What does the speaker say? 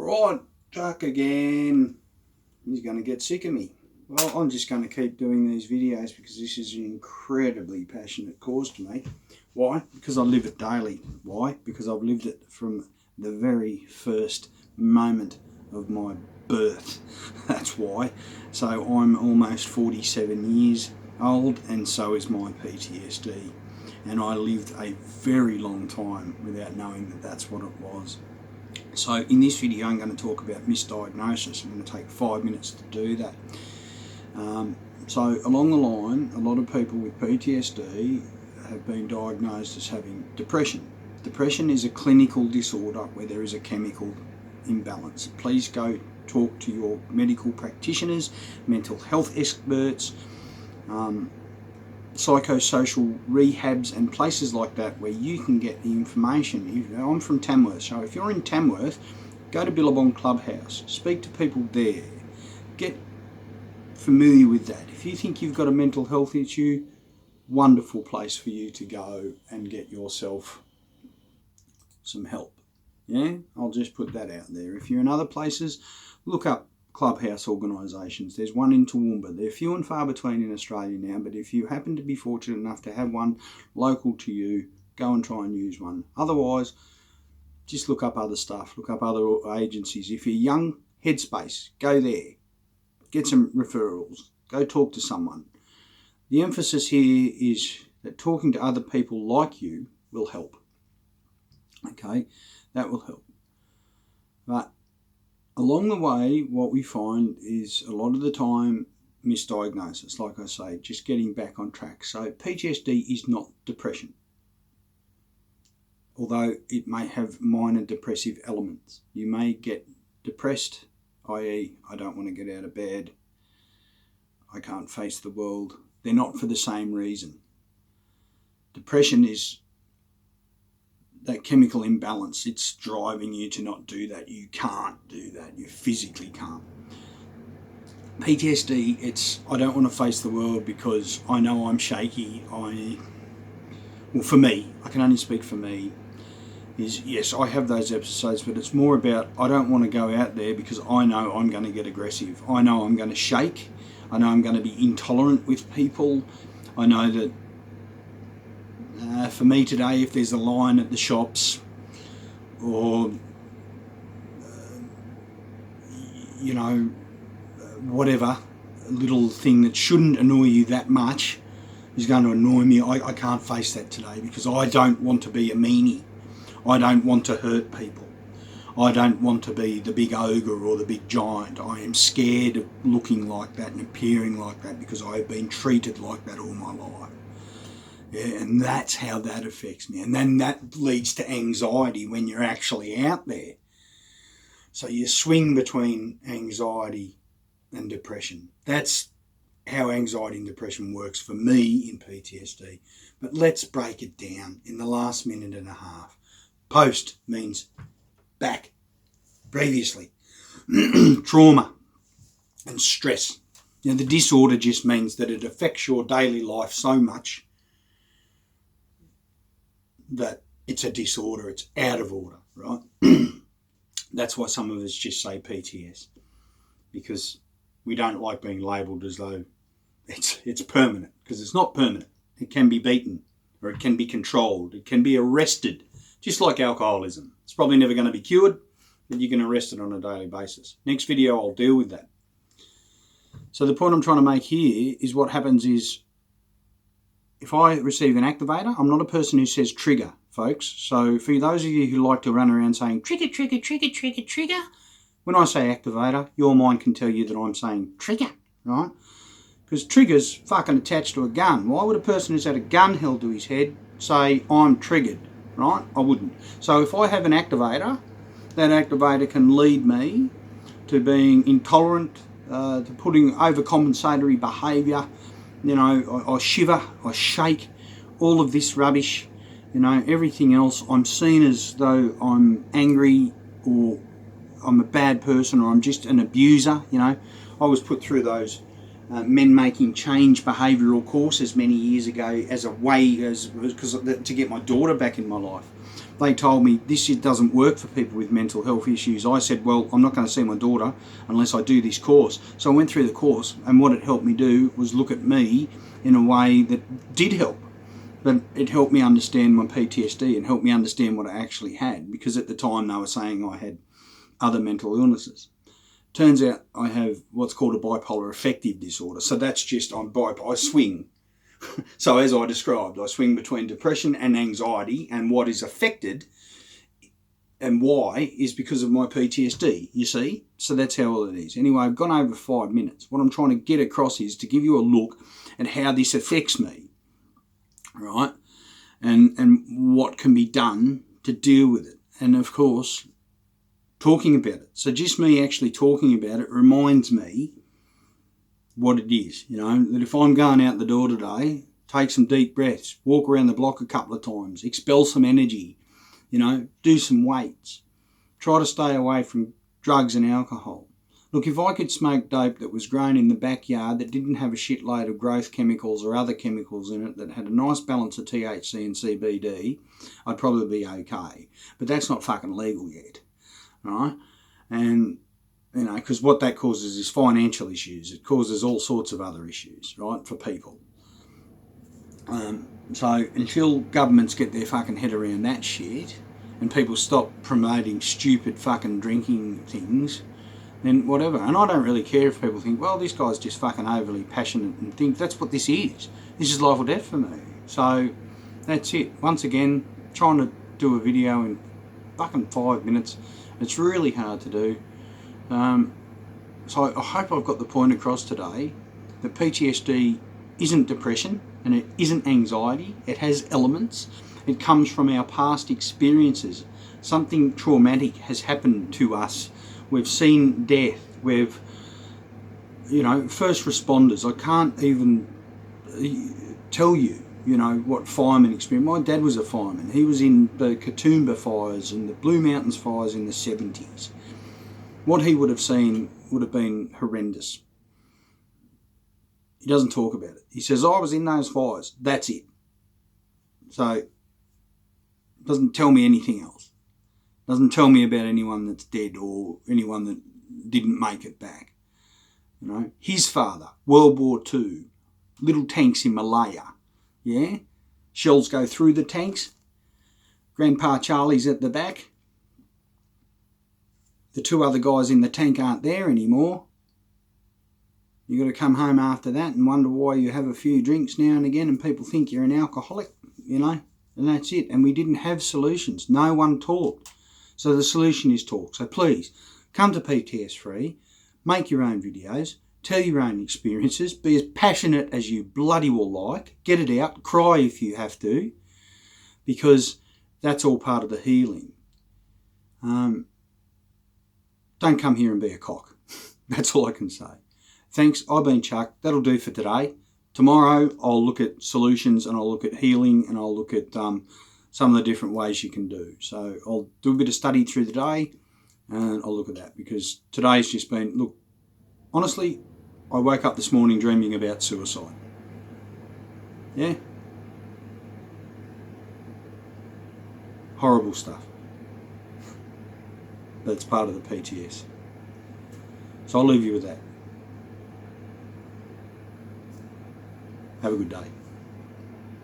Right, Duck again. He's going to get sick of me. Well, I'm just going to keep doing these videos because this is an incredibly passionate cause to me. Why? Because I live it daily. Why? Because I've lived it from the very first moment of my birth. That's why. So I'm almost 47 years old, and so is my PTSD. And I lived a very long time without knowing that that's what it was. So in this video I'm going to talk about misdiagnosis. I'm going to take 5 minutes to do that. So along the line, a lot of people with PTSD have been diagnosed as having depression. Depression is a clinical disorder where there is a chemical imbalance. Please go talk to your medical practitioners, mental health experts, psychosocial rehabs and places like that where you can get the information. I'm from Tamworth, so if you're in Tamworth, go to Billabong Clubhouse, speak to people there, get familiar with that. If you think you've got a mental health issue, wonderful place for you to go and get yourself some help. Yeah, I'll just put that out there. If you're in other places, look up clubhouse organisations. There's one in Toowoomba. They're few and far between in Australia now, but if you happen to be fortunate enough to have one local to you, go and try and use one. Otherwise, just look up other stuff, look up other agencies. If you're young, Headspace, go there. Get some referrals. Go talk to someone. The emphasis here is that talking to other people like you will help. Okay, that will help. But along the way, what we find is a lot of the time misdiagnosis, like I say, just getting back on track. So PTSD is not depression, although it may have minor depressive elements. You may get depressed, i.e. I don't want to get out of bed, I can't face the world. They're not for the same reason. Depression is that chemical imbalance. It's driving you to not do that. You can't do that. You physically can't. PTSD, it's I don't want to face the world because I know I'm shaky. Well, for me, I can only speak for me, is yes, I have those episodes, but it's more about I don't want to go out there because I know I'm going to get aggressive. I know I'm going to shake. I know I'm going to be intolerant with people. I know that for me today, if there's a line at the shops or, whatever, a little thing that shouldn't annoy you that much is going to annoy me. I can't face that today because I don't want to be a meanie. I don't want to hurt people. I don't want to be the big ogre or the big giant. I am scared of looking like that and appearing like that because I have been treated like that all my life. Yeah, and that's how that affects me. And then that leads to anxiety when you're actually out there. So you swing between anxiety and depression. That's how anxiety and depression works for me in PTSD. But let's break it down in the last minute and a half. Post means back, previously. Trauma and stress. Now, the disorder just means that it affects your daily life so much that it's a disorder, it's out of order, right? That's why some of us just say PTS, because we don't like being labelled as though it's permanent, because it's not permanent. It can be beaten, or it can be controlled, it can be arrested, just like alcoholism. It's probably never going to be cured, but you can arrest it on a daily basis. Next video I'll deal with that. So the point I'm trying to make here is what happens is if I receive an activator, I'm not a person who says trigger, folks. So for those of you who like to run around saying trigger, trigger, trigger, trigger, trigger, when I say activator, your mind can tell you that I'm saying trigger, right? Because trigger's fucking attached to a gun. Why would a person who's had a gun held to his head say I'm triggered, right? I wouldn't. So if I have an activator, that activator can lead me to being intolerant, to putting overcompensatory behaviour. I shiver, I shake, all of this rubbish, everything else. I'm seen as though I'm angry or I'm a bad person or I'm just an abuser, I was put through those men making change behavioural courses many years ago as a way, because to get my daughter back in my life. they told me this shit doesn't work for people with mental health issues. I said, well, I'm not going to see my daughter unless I do this course. So I went through the course, and what it helped me do was look at me in a way that did help. But it helped me understand my PTSD and helped me understand what I actually had, because at the time they were saying I had other mental illnesses. Turns out I have what's called a bipolar affective disorder. So that's just, I swing. So as I described, I swing between depression and anxiety, and what is affected and why is because of my PTSD, you see? So that's how it is. Anyway, I've gone over 5 minutes. What I'm trying to get across is to give you a look at how this affects me, right? And what can be done to deal with it. And of course, talking about it. So just me actually talking about it reminds me what it is, that if I'm going out the door today, take some deep breaths, walk around the block a couple of times, expel some energy, do some weights, try to stay away from drugs and alcohol. Look, if I could smoke dope that was grown in the backyard that didn't have a shitload of growth chemicals or other chemicals in it, that had a nice balance of THC and CBD, I'd probably be okay. But that's not fucking legal yet, right? And because what that causes is financial issues. It causes all sorts of other issues, right, for people. So until governments get their fucking head around that shit and people stop promoting stupid fucking drinking things, then whatever. And I don't really care if people think, well, this guy's just fucking overly passionate, and think that's what this is. This is life or death for me. So that's it. Once again, trying to do a video in fucking 5 minutes. It's really hard to do. So I hope I've got the point across today that PTSD isn't depression and it isn't anxiety. It has elements. It comes from our past experiences. Something traumatic has happened to us. We've seen death. We've, first responders. I can't even tell you, what fireman experience. My dad was a fireman. He was in the Katoomba fires and the Blue Mountains fires in the 70s. What he would have seen would have been horrendous. He doesn't talk about it. He says, I was in those fires. That's it. So, doesn't tell me anything else. Doesn't tell me about anyone that's dead or anyone that didn't make it back. His father, World War II, little tanks in Malaya. Yeah? Shells go through the tanks. Grandpa Charlie's at the back. The 2 other guys in the tank aren't there anymore. You got to come home after that and wonder why you have a few drinks now and again and people think you're an alcoholic, and that's it. And we didn't have solutions. No one talked. So the solution is talk. So please, come to PTS Free, make your own videos, tell your own experiences, be as passionate as you bloody well like, get it out, cry if you have to, because that's all part of the healing. Don't come here and be a cock. That's all I can say. Thanks. I've been Chuck. That'll do for today. Tomorrow I'll look at solutions and I'll look at healing and I'll look at some of the different ways you can do. So I'll do a bit of study through the day and I'll look at that, because today's just been, look, honestly, I woke up this morning dreaming about suicide. Yeah? Horrible stuff. But it's part of the PTS. So I'll leave you with that. Have a good day.